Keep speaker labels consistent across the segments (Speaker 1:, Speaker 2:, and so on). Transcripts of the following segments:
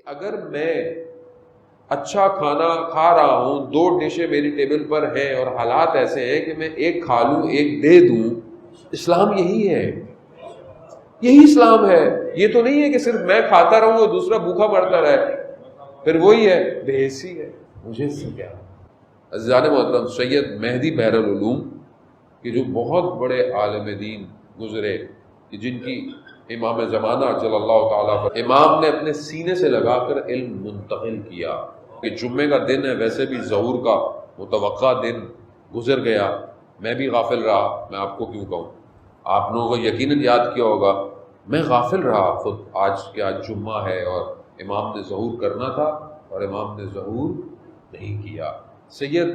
Speaker 1: اگر میں اچھا کھانا کھا رہا ہوں، 2 ڈشیں میری ٹیبل پر ہیں اور حالات ایسے ہیں کہ میں ایک کھا لوں ایک دے دوں، اسلام یہی ہے، یہی اسلام ہے۔ یہ تو نہیں ہے کہ صرف میں کھاتا رہوں اور دوسرا بھوکا مرتا رہے، پھر وہی ہے، بے حسی ہے، مجھے اس سے کیا۔ عزیزان محترم، سید مہدی بحر العلوم کہ جو بہت بڑے عالم دین گزرے، کہ جن کی امام زمانہ صلی اللہ تعالیٰ پر امام نے اپنے سینے سے لگا کر علم منتقل کیا، کہ جمعے کا دن ہے، ویسے بھی ظہور کا متوقع دن گزر گیا، میں بھی غافل رہا، میں آپ کو کیوں کہوں، آپ لوگوں کو یقیناً یاد کیا ہوگا، میں غافل رہا خود آج کہ آج جمعہ ہے اور امام نے ظہور کرنا تھا اور امام نے ظہور نہیں کیا۔ سید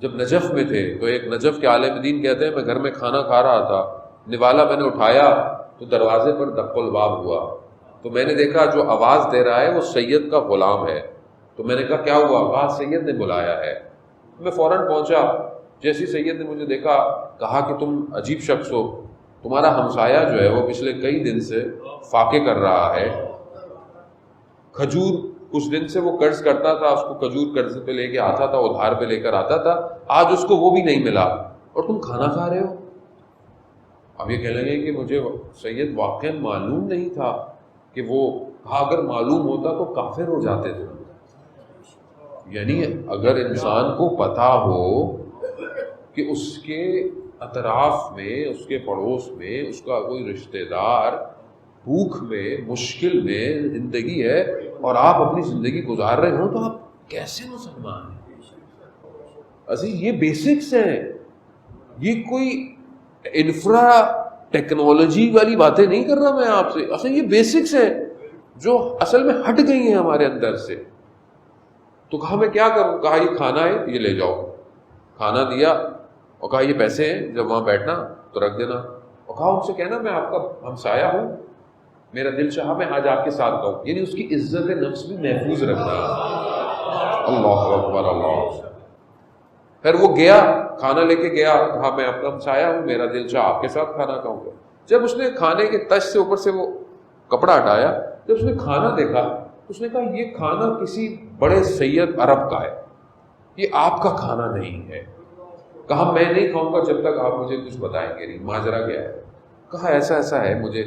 Speaker 1: جب نجف میں تھے تو ایک نجف کے عالم دین کہتے ہیں میں گھر میں کھانا کھا رہا تھا، نوالا میں نے اٹھایا تو دروازے پر دق الباب ہوا، تو میں نے دیکھا جو آواز دے رہا ہے وہ سید کا غلام ہے، تو میں نے کہا کیا ہوا؟ کہا سید نے بلایا ہے۔ میں فوراً پہنچا، جیسی سید نے مجھے دیکھا کہا کہ تم عجیب شخص ہو، تمہارا ہمسایہ جو ہے وہ پچھلے کئی دن سے فاقے کر رہا ہے، کھجور کچھ دن سے وہ قرض کرتا تھا، اس کو کھجور قرض پہ لے کے آتا تھا، ادھار پہ لے کر آتا تھا، آج اس کو وہ بھی نہیں ملا اور تم کھانا کھا رہے ہو۔ اب یہ کہنے لگے کہ مجھے سید واقعا معلوم نہیں تھا کہ وہ، کہا اگر معلوم ہوتا تو کافر ہو جاتے تھے۔ یعنی اگر انسان کو پتا ہو کہ اس کے اطراف میں، اس کے پڑوس میں اس کا کوئی رشتہ دار بھوک میں، مشکل میں زندگی ہے اور آپ اپنی زندگی گزار رہے ہوں، تو آپ کیسے مسلمان ہیں؟ عزیز یہ بیسکس ہیں، یہ کوئی انفرا ٹیکنالوجی والی باتیں نہیں کر رہا میں آپ سے، اصل یہ بیسکس ہیں جو اصل میں ہٹ گئی ہیں ہمارے اندر سے۔ تو کہا میں کیا کروں؟ کہا یہ کھانا ہے، یہ لے جاؤ۔ کھانا دیا اور کہا یہ پیسے ہیں، جب وہاں بیٹھنا تو رکھ دینا، اور کہا ان سے کہنا میں آپ کا ہمسایہ ہوں، میرا دل چاہا میں آج آپ کے ساتھ کہوں، یعنی اس کی عزت نفس بھی محفوظ رکھنا۔ اللہ اکبر، اللہ۔ پھر وہ گیا، کھانا لے کے گیا، کہا میں آپ کا ہمسایہ ہوں، میرا دل چاہا آپ کے ساتھ کھانا کھاؤں گا۔ جب اس نے کھانے کے تش سے اوپر سے وہ کپڑا ہٹایا، جب اس نے کھانا دیکھا، اس نے کہا یہ کھانا کسی بڑے سید عرب کا ہے، یہ آپ کا کھانا نہیں ہے۔ کہا میں نہیں کھاؤں گا جب تک آپ مجھے کچھ بتائیں گے نہیں، ماجرا کیا ہے؟ کہا ایسا ایسا ہے، مجھے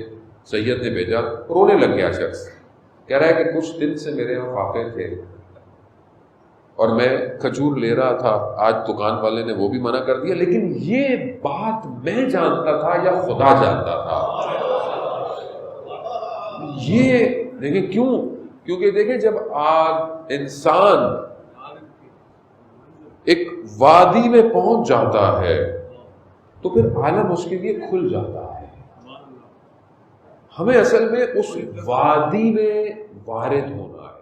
Speaker 1: سید نے بھیجا۔ رونے لگ گیا شخص، کہہ رہا ہے کہ کچھ دن سے میرے یہاں فاقے تھے اور میں کھجور لے رہا تھا، آج دکان والے نے وہ بھی منع کر دیا، لیکن یہ بات میں جانتا تھا یا خدا جانتا تھا؟ یہ دیکھیں کیوں؟ کیونکہ دیکھیں جب آج انسان ایک وادی میں پہنچ جاتا ہے تو پھر عالم اس کے لیے کھل جاتا ہے۔ ہمیں اصل میں اس وادی میں وارد ہونا ہے۔